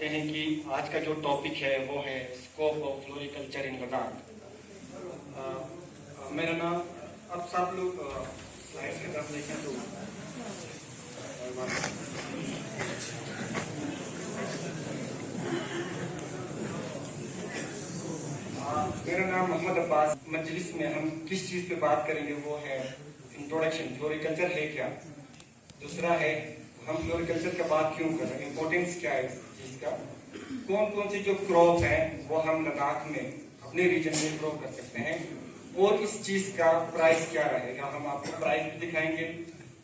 करते हैं कि आज का जो टॉपिक है वो है स्कोप ऑफ फ्लोरिकल्चर इन लद्दाख। मेरा नाम, अब सब लोग स्लाइड्स की तरफ देखें तो मेरा नाम मोहम्मद अब्बास। मजलिस में हम किस चीज़ पे बात करेंगे वो है इंट्रोडक्शन, फ्लोरिकल्चर है क्या। दूसरा है हम फ्लोरिकल्चर का बात क्यों कर रहे हैं, इम्पोर्टेंस क्या है इस चीज़ का, कौन कौन सी जो क्रॉप हैं वो हम लद्दाख में अपने रीजन में ग्रो कर सकते हैं, और इस चीज़ का प्राइस क्या रहेगा। हम आपको प्राइस भी दिखाएंगे,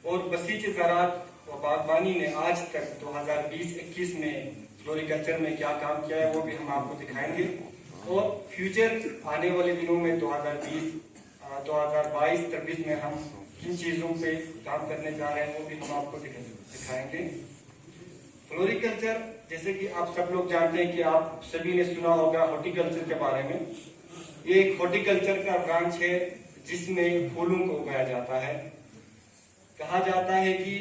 और बसीच ज़राअत और बागबानी ने आज तक 2020-21 में फ्लोरिकल्चर में क्या काम किया है वो भी हम आपको दिखाएंगे, और फ्यूचर आने वाले दिनों में 2020, 2022-23 में हम किन चीज़ों पे काम करने जा रहे हैं वो भी हम आपको दिखाएंगे। फ्लोरिकल्चर, जैसे कि आप सब लोग जानते हैं कि आप सभी ने सुना होगा हॉर्टिकल्चर के बारे में। ये एक हॉर्टिकल्चर का ब्रांच है जिसमें फूलों को उगाया जाता है। कहा जाता है कि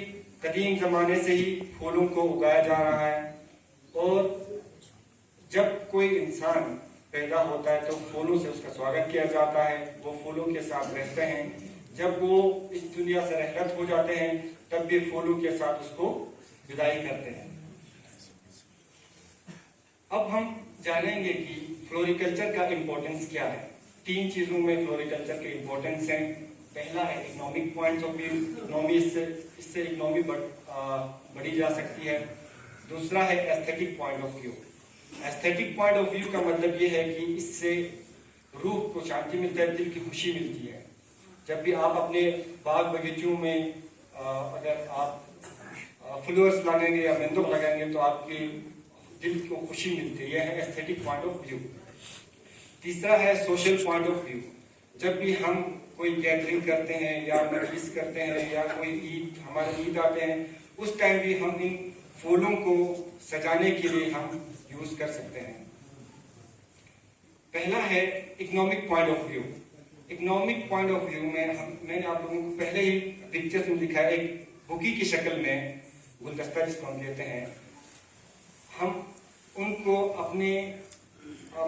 कदीम जमाने से ही फूलों को उगाया जा रहा है, और जब कोई इंसान पैदा होता है तो फूलों से उसका स्वागत किया जाता है, वो फूलों के साथ रहते हैं। जब वो इस दुनिया से रहलत हो जाते हैं तब भी फूलों के साथ उसको विदाई करते हैं। अब हम जानेंगे कि फ्लोरिकल्चर का इम्पोर्टेंस क्या है। 3 चीजों में फ्लोरिकल्चर के इम्पोर्टेंस है। पहला है economic point of view, economy, इससे इकोनॉमी बढ़ी जा सकती है। दूसरा है aesthetic point of view. Aesthetic point of view का मतलब ये है कि इससे रूह को शांति मिलता है, दिल की खुशी मिलती है। जब भी आप अपने बाग बगीचों में अगर आप फ्लावर्स लगाएंगे या मेंदुक लगाएंगे तो आपकी दिल को खुशी मिलती है। यह है एस्थेटिक पॉइंट ऑफ व्यू। तीसरा है सोशल पॉइंट ऑफ व्यू। जब भी हम कोई गैदरिंग करते हैं या मजलिस करते हैं या कोई हमारे ईद आते हैं, उस टाइम भी हम इन फूलों को सजाने के लिए हम यूज कर सकते हैं। पहला है economic point of view. Economic point of view में मैंने आप लोगों को पहले ही पिक्चर्स में दिखाया, एक बुकी की शक्ल में गुलदस्ता जिसको हम कहते हैं, हम उनको अपने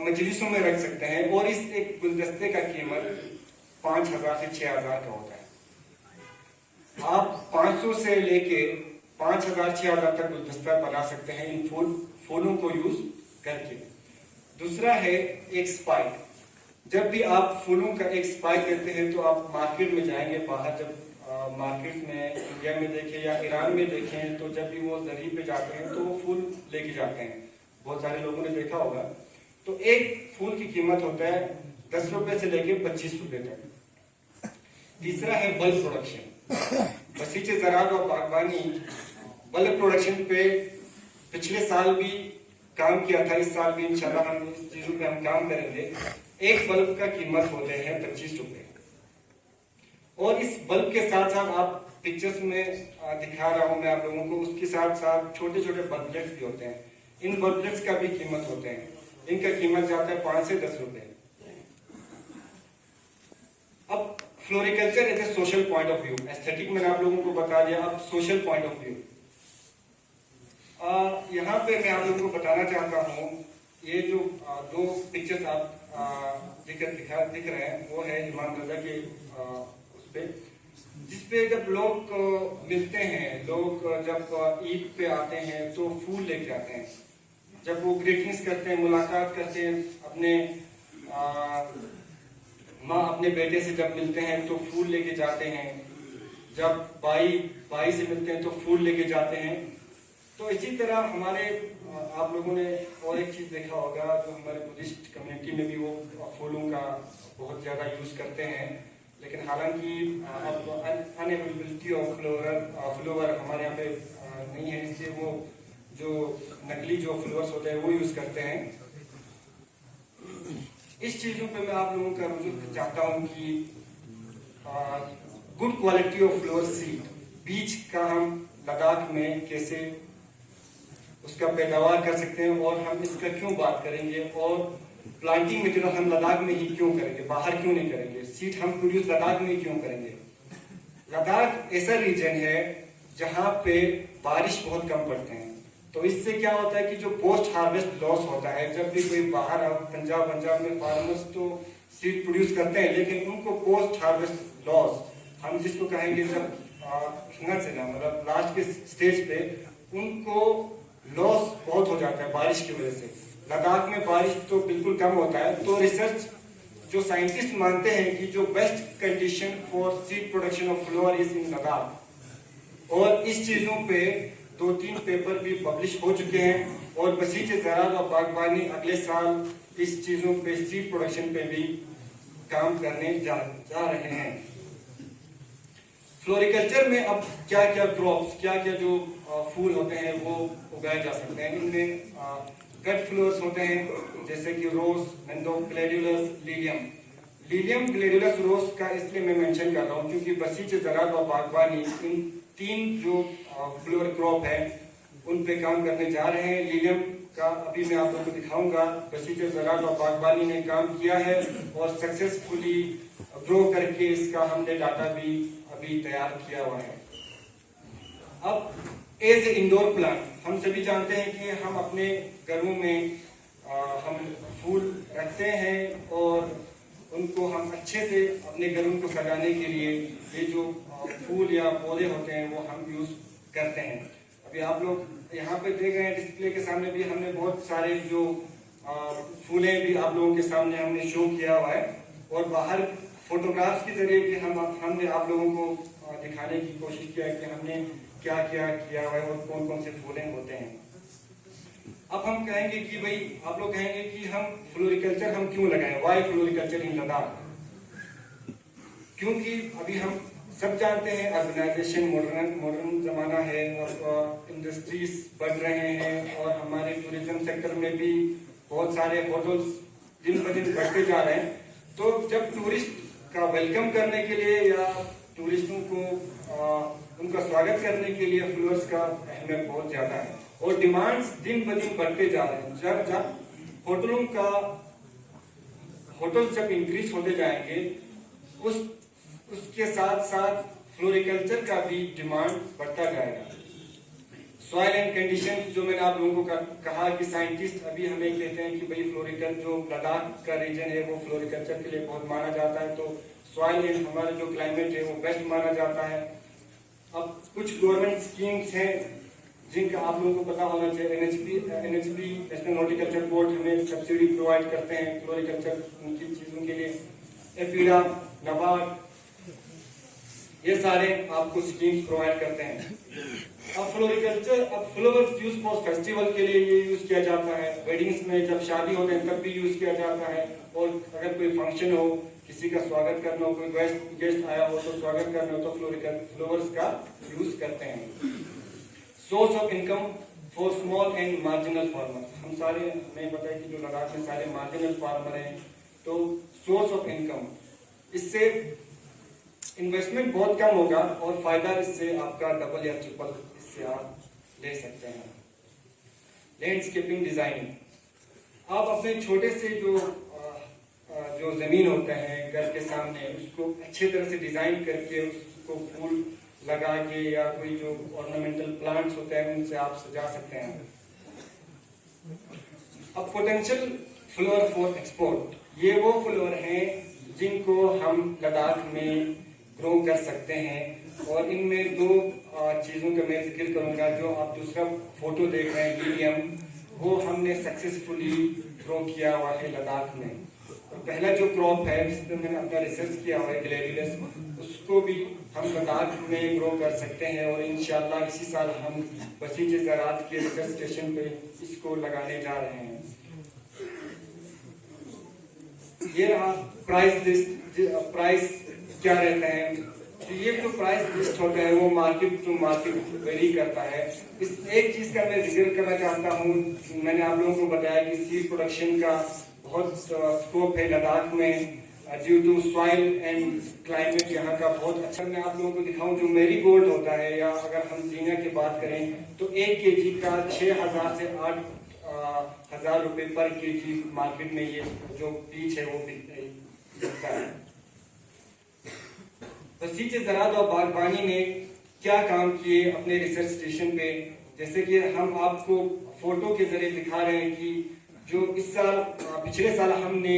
मजलिसों में रख सकते हैं, और इस एक गुलदस्ते का कीमत 5,000 से 6,000 का होता है। आप 500 से लेके 5,000 6,000 तक गुलदस्ता बना सकते हैं इन फूलों को यूज करके। दूसरा है एक स्पाइक। जब भी आप फूलों का एक स्पाइक करते हैं तो आप मार्केट में जाएंगे, बाहर जब मार्केट में इंडिया में देखें या ईरान में देखें, तो जब भी वो जरी पे जाते हैं तो वो फूल लेके जाते हैं। बहुत सारे लोगों ने देखा होगा। तो एक फूल की कीमत होता है 10 रुपए से लेके 25 रुपए तक। तीसरा है बल्क प्रोडक्शन। बसीच ज़राअत और बागबानी बल्क प्रोडक्शन पे पिछले साल भी काम किया था, इस साल भी इंशाल्लाह हम इस चीजों पे हम काम करेंगे। एक बल्ब का कीमत होते हैं 25 रुपए, और इस बल्ब के साथ साथ आप पिक्चर्स में दिखा रहा हूं मैं आप लोगों को, उसके साथ साथ छोटे छोटे बल्बलेट्स भी होते हैं। इन बल्बलेट्स का भी कीमत होते हैं, इनका कीमत जाता है 5 से 10 रुपए। अब floriculture as a social point of view, aesthetic मैंने आप लोगों को बता दिया, अब सोशल पॉइंट ऑफ व्यू। यहाँ पे मैं आप लोगों को बताना चाहता हूँ, ये जो 2 पिक्चर्स आप दिख रहे हैं वो है इमाम रजा के उस पे, जिसपे जब लोग मिलते हैं, लोग जब ईद पे आते हैं तो फूल लेके आते हैं। जब वो ग्रीटिंग्स करते हैं, मुलाकात करते हैं, अपने माँ अपने बेटे से जब मिलते हैं तो फूल लेके जाते हैं। जब भाई से मिलते हैं तो फूल लेके जाते हैं। तो इसी तरह हमारे आप लोगों ने और एक चीज देखा होगा, जो हमारे बुद्धिस्ट कम्युनिटी में भी वो फूलों का बहुत ज्यादा यूज करते हैं, लेकिन हालांकि अब अनअवेलेबिलिटी ऑफ फ्लावर हमारे यहाँ पे नहीं है, इसलिए वो जो नकली जो फ्लावर्स होते हैं वो यूज करते हैं। इस चीजों पे मैं आप लोगों का रुजू चाहता हूँ कि good quality of flower seed, बीज का हम लद्दाख में कैसे उसका पैदावार कर सकते हैं, और हम इसका क्यों बात करेंगे, और प्लांटिंग मटेरियल हम लद्दाख में ही क्यों करेंगे, बाहर क्यों नहीं करेंगे, सीड हम प्रोड्यूस लद्दाख में ही क्यों करेंगे। लद्दाख ऐसा रीजन है जहाँ पे बारिश बहुत कम पड़ते हैं, तो इससे क्या होता है कि जो पोस्ट हार्वेस्ट लॉस होता है, जब भी कोई बाहर पंजाब में फार्मर्स तो सीड प्रोड्यूस करते हैं, लेकिन उनको पोस्ट हार्वेस्ट लॉस हम जिसको कहेंगे, जब से ना मतलब लास्ट के स्टेज पे उनको लॉस बहुत हो जाता है बारिश की वजह से। लद्दाख में बारिश तो बिल्कुल कम होता है, तो रिसर्च जो साइंटिस्ट मानते हैं कि जो best condition for seed production of flower is in Ladakh, और इस चीजों पे 2-3 पेपर भी पब्लिश हो चुके हैं, और बसीच ज़राअत और बागबानी अगले साल इस चीजों पे सीड प्रोडक्शन पे भी काम करने जा रहे हैं। फ्लोरिकल्चर में अब क्या क्या क्रॉप्स, क्या क्या जो फूल होते हैं वो उगाए जा सकते हैं। इनमें कट फ्लावर्स होते हैं जैसे कि रोज, मैंडो, ग्लैडियोलस, लीलियम ग्लैडियोलस रोज का इसलिए मैं मेंशन कर रहा हूँ क्योंकि बसीच ज़राअत और बागबानी इन 3 जो फ्लावर क्रॉप है उन पे काम करने जा रहे हैं। लीलियम का अभी मैं आप लोगों को दिखाऊंगा, बसीच ज़राअत और बागबानी ने काम किया है और सक्सेसफुली ग्रो करके इसका हमने डाटा भी अभी तैयार किया हुआ है। अब एज ए इंडोर प्लांट, हम सभी जानते हैं कि हम अपने घरों में हम फूल रखते हैं और उनको हम अच्छे से अपने घरों को सजाने के लिए ये जो फूल या पौधे होते हैं वो हम यूज करते हैं। अभी आप लोग यहाँ पे देख रहे हैं डिस्प्ले के सामने भी हमने बहुत सारे जो फूलें भी आप लोगों के सामने हमने शो किया हुआ है, और बाहर फोटोग्राफ्स के जरिए भी हमने आप लोगों को दिखाने की कोशिश किया है कि हमने क्या क्या किया हुआ है और कौन कौन से फूलें होते हैं। अब हम कहेंगे कि भाई, आप लोग कहेंगे कि हम फ्लोरिकल्चर हम क्यों लगाएं, वाई फ्लोरिकल्चर इन लद्दाख? क्योंकि अभी हम सब जानते हैं अर्बनाइजेशन, मॉडर्न जमाना है और इंडस्ट्रीज बढ़ रहे हैं और हमारे टूरिज्म सेक्टर में भी बहुत सारे होटल्स दिन ब दिन बढ़ते जा रहे हैं। तो जब टूरिस्ट का वेलकम करने के लिए या टूरिस्टों को उनका स्वागत करने के लिए फ्लावर्स का अहमियत बहुत ज्यादा है और डिमांड्स दिन ब दिन बढ़ते जा रहे हैं। जब होटल्स जब इंक्रीज होते जाएंगे उसके साथ साथ फ्लोरिकल्चर का भी डिमांड बढ़ता जाएगा। सॉइल एंड कंडीशन, जो मैंने आप लोगों को कहा कि साइंटिस्ट अभी हमें कहते हैं कि भाई फ्लोरिकल्चर जो लद्दाख का रीजन है वो फ्लोरिकल्चर के लिए बहुत माना जाता है, तो सॉइल एंड हमारा जो क्लाइमेट है वो बेस्ट माना जाता है। अब कुछ गवर्नमेंट स्कीम्स हैं जिनका आप लोगों को पता होना चाहिए। एनएचपी नेशनल हॉर्टिकल्चर बोर्ड हमें सब्सिडी प्रोवाइड करते हैं फ्लोरिकल्चर उनकी चीजों के लिए। एफीडा, नबार्ड, ये सारे आपको स्कीम्स प्रोवाइड करते हैं। अब फ्लोरिकल्चर, अब फ्लावर्स यूज फॉर फेस्टिवल के लिए ये यूज किया जाता है, वेडिंग्स में जब शादी होते हैं तब भी यूज किया जाता है, और अगर कोई फंक्शन हो, किसी का स्वागत करना हो, कोई गेस्ट आया हो तो स्वागत करना हो तो फ्लावर्स का यूज करते हैं। Source of income for small and marginal farmer, हम सारे, हमें पता है कि जो लद्दाख में सारे मार्जिनल फार्मर हैं, तो सोर्स ऑफ इनकम, इससे इन्वेस्टमेंट बहुत कम होगा और फायदा इससे आपका डबल या ट्रिपल इससे आप ले सकते हैं। लैंडस्केपिंग डिजाइनिंग, आप अपने छोटे से जो जमीन होता है घर के सामने, उसको अच्छे तरह से डिजाइन करके उसको फूल लगा के या कोई जो ऑर्नामेंटल प्लांट्स होते हैं उनसे आप सजा सकते हैं। अब पोटेंशियल फ्लावर फॉर एक्सपोर्ट, ये वो फ्लावर हैं जिनको हम लद्दाख में ग्रो कर सकते हैं, और इनमें 2 चीजों का मैं जिक्र करूंगा। जो आप दूसरा फोटो देख रहे हैं लीलियम, वो हमने सक्सेसफुली ग्रो किया हुआ है लद्दाख में। और पहला जो क्रॉप है जिसमें मैंने अपना रिसर्च किया हुआ है ग्लैडियोलस, उसको भी हम लद्दाख में ग्रो कर सकते हैं और इंशाल्लाह इसी साल हम बसीच ज़राअत के रिसर्च स्टेशन पे इसको लगाने जा रहे हैं। ये रहा प्राइस लिस्ट, प्राइस क्या रहता है। तो ये जो प्राइस लिस्ट होता है वो मार्केट टू मार्केट वेरी करता है। इस एक चीज का मैं जिक्र करना चाहता हूँ, मैंने आप लोगों को बताया कि सीड प्रोडक्शन का बहुत स्कोप है लद्दाख में due to soil and climate, यहाँ का बहुत अच्छा। मैं आप लोगों को दिखाऊं, जो मेरी गोल्ड होता है, या अगर हम जीना की बात करें तो 1 kg का 6,000 से 8,000 रुपए पर kg मार्केट में ये जो पीच है वो बिकता है। बसीच ज़राअत और बागबानी ने क्या काम किए अपने रिसर्च स्टेशन पे, जैसे कि हम आपको फोटो के जरिए दिखा रहे हैं कि जो इस साल पिछले साल हमने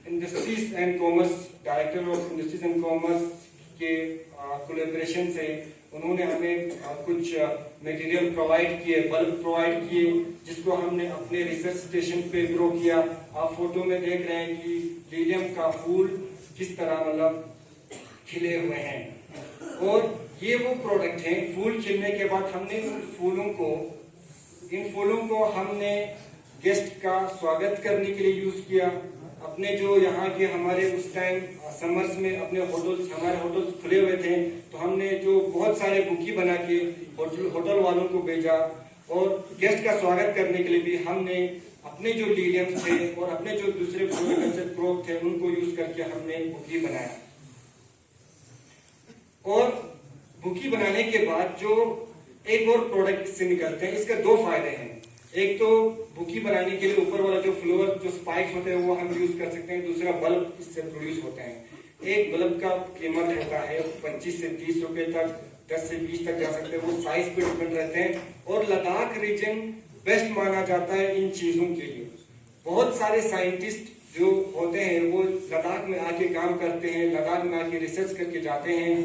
industries and commerce, director of industries and commerce के कोलैबोरेशन से उन्होंने हमें कुछ मटेरियल प्रोवाइड किए, बल्ब प्रोवाइड किए, जिसको हमने अपने रिसर्च स्टेशन पे ग्रो किया। आप फोटो में देख रहे हैं कि लीलियम का फूल किस तरह मतलब खिले हुए हैं। और ये वो प्रोडक्ट हैं, फूल खिलने के बाद हमने इन फूलों को हमने गेस्ट का स्वागत करने के लिए यूज किया। अपने जो यहाँ के हमारे उस टाइम समर्स में अपने हमारे होटल्स खुले हुए थे, तो हमने जो बहुत सारे बुकी बना के होटल वालों को भेजा। और गेस्ट का स्वागत करने के लिए भी हमने अपने जो लीलियम थे और अपने जो दूसरे फ्लोरिकल्चर क्रॉप थे उनको यूज करके हमने बुकी बनाया। और बुकी बनाने के बाद जो एक और प्रोडक्ट से निकलते हैं, इसके दो फायदे हैं। एक तो बुकी बनाने के लिए ऊपर वाला जो फ्लोर जो स्पाइक्स होते हैं वो हम यूज कर सकते हैं, दूसरा बल्ब इससे प्रोड्यूस होते हैं। एक बल्ब का कीमत होता है 25 से 30 रुपए तक, 10 से 20 तक जा सकते हैं, वो साइज पे डिपेंड रहते हैं। और लद्दाख रीजन बेस्ट माना जाता है इन चीजों के लिए। बहुत सारे साइंटिस्ट जो होते हैं वो लद्दाख में आके काम करते हैं, लद्दाख में आके रिसर्च करके जाते हैं,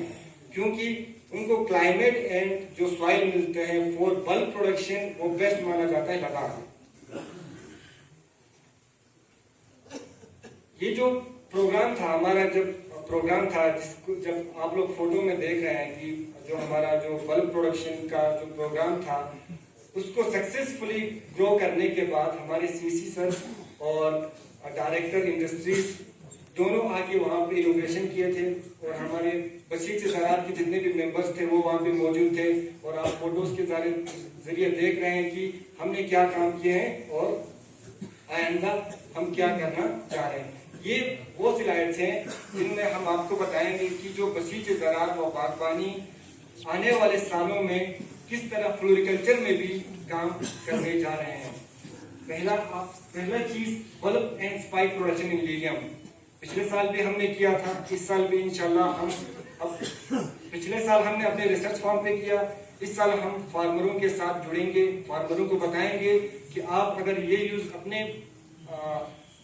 क्योंकि उनको क्लाइमेट एंड जो सॉइल मिलते हैं फॉर बल्ब प्रोडक्शन वो बेस्ट माना जाता है लद्दाख में। ये जो प्रोग्राम था हमारा, जब प्रोग्राम था जिसको जब आप लोग फोटो में देख रहे हैं कि जो हमारा जो बल्ब प्रोडक्शन का जो प्रोग्राम था उसको सक्सेसफुली ग्रो करने के बाद हमारे सीसी सर और डायरेक्टर इंडस्ट्रीज दोनों आके वहां पे इनोवेशन किए थे। और हमारे बसीच ज़रात के जितने भी मेंबर्स थे वो वहां पे मौजूद थे। और आप फोटोज के जरिए देख रहे हैं कि हमने क्या काम किए हैं और आइंदा हम क्या करना चाह रहे हैं। ये वो स्लाइड्स हैं जिनमें हम आपको बताएंगे कि जो बसीच ज़रात व बागबानी आने वाले सालों में किस तरह फ्लोरिकल्चर में भी काम करने जा रहे हैं। पहला चीज bulb and spike production in Lilium. पिछले साल भी हमने किया था, इस साल भी इंशाल्लाह हम पिछले साल हमने अपने रिसर्च फार्म पे किया, इस साल हम फार्मरों के साथ जुड़ेंगे, फार्मरों को बताएंगे कि आप अगर ये यूज अपने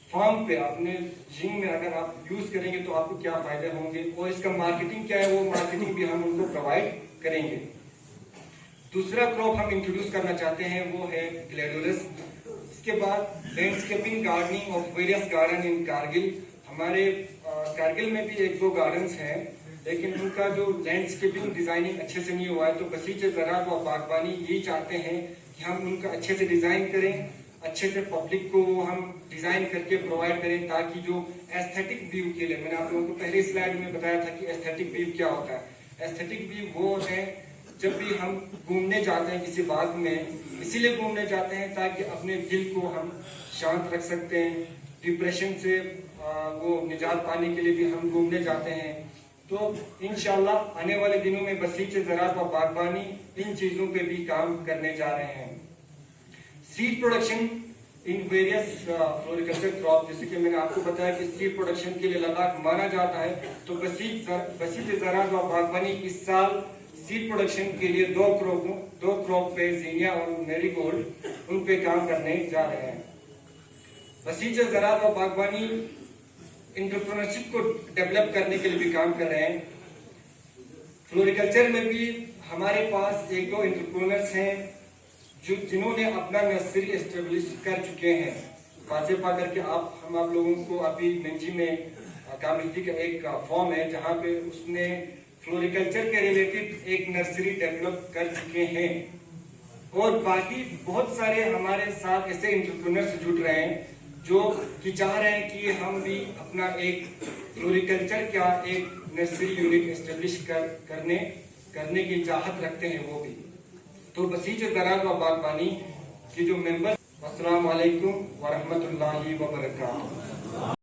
फार्म पे, अपने जिंग में अगर आप यूज करेंगे तो आपको क्या फायदे होंगे और इसका मार्केटिंग क्या है, वो मार्केटिंग भी हम उनको प्रोवाइड करेंगे। दूसरा क्रॉप हम इंट्रोड्यूस करना चाहते हैं वो है ग्लैडियोलस। इसके बाद landscaping gardening of various garden इन कारगिल। हमारे कारगिल में भी एक दो गार्डन्स हैं, लेकिन उनका जो लैंडस्केपिंग डिजाइनिंग अच्छे से नहीं हुआ है। तो बसीच ज़रात व बागबानी यही चाहते हैं कि हम उनका अच्छे से डिजाइन करें, अच्छे से पब्लिक को हम डिजाइन करके प्रोवाइड करें, ताकि जो एस्थेटिक व्यू के लिए, मैंने आप लोगों को पहले स्लाइड में बताया था कि एस्थेटिक व्यू क्या होता है। एस्थेटिक व्यू वो है जब भी हम घूमने जाते हैं किसी बाग में, इसीलिए घूमने जाते हैं ताकि अपने दिल को हम शांत रख सकते हैं, डिप्रेशन से वो निजात पाने के लिए भी हम घूमने जाते हैं। तो इंशाल्लाह आने वाले दिनों में बसीच ज़रात व बागबानी इन चीजों पे भी काम करने जा रहे हैं। Seed production in various floriculture crop, जैसे कि मैंने आपको बताया कि सीड प्रोडक्शन के लिए लद्दाख माना जाता है। तो बसीच ज़रात व बागबानी इस साल सीड प्रोडक्शन के लिए दो क्रॉप पे, ज़ीनिया और मैरीगोल्ड, उन पे काम करने जा रहे हैं। बसीच ज़रात व बागबानी एंटरप्रेन्योरशिप को डेवलप करने के लिए भी काम कर रहे हैं। फ्लोरिकल्चर में भी हमारे पास एक दो एंटरप्रेन्योर्स हैं जिन्होंने अपना नर्सरी एस्टेब्लिश कर चुके हैं। वाजेपा करके हम आप लोगों को अभी मंजी में कमेटी का एक फॉर्म है जहाँ पे उसने फ्लोरिकल्चर के रिलेटेड एक नर्सरी डेवलप कर चुके हैं। और बाकी बहुत सारे हमारे साथ ऐसे एंटरप्रेन्योर्स जुड़ रहे हैं जो कि चाह रहे हैं कि हम भी अपना एक फ्लोरिकल्चर का एक नर्सरी यूनिट एस्टेब्लिश करने की चाहत रखते हैं वो भी। तो बसीच ज़रात व बागबानी के जो मेंबर, अस्सलाम वालेकुम व रहमतुल्लाहि व बरकातहू।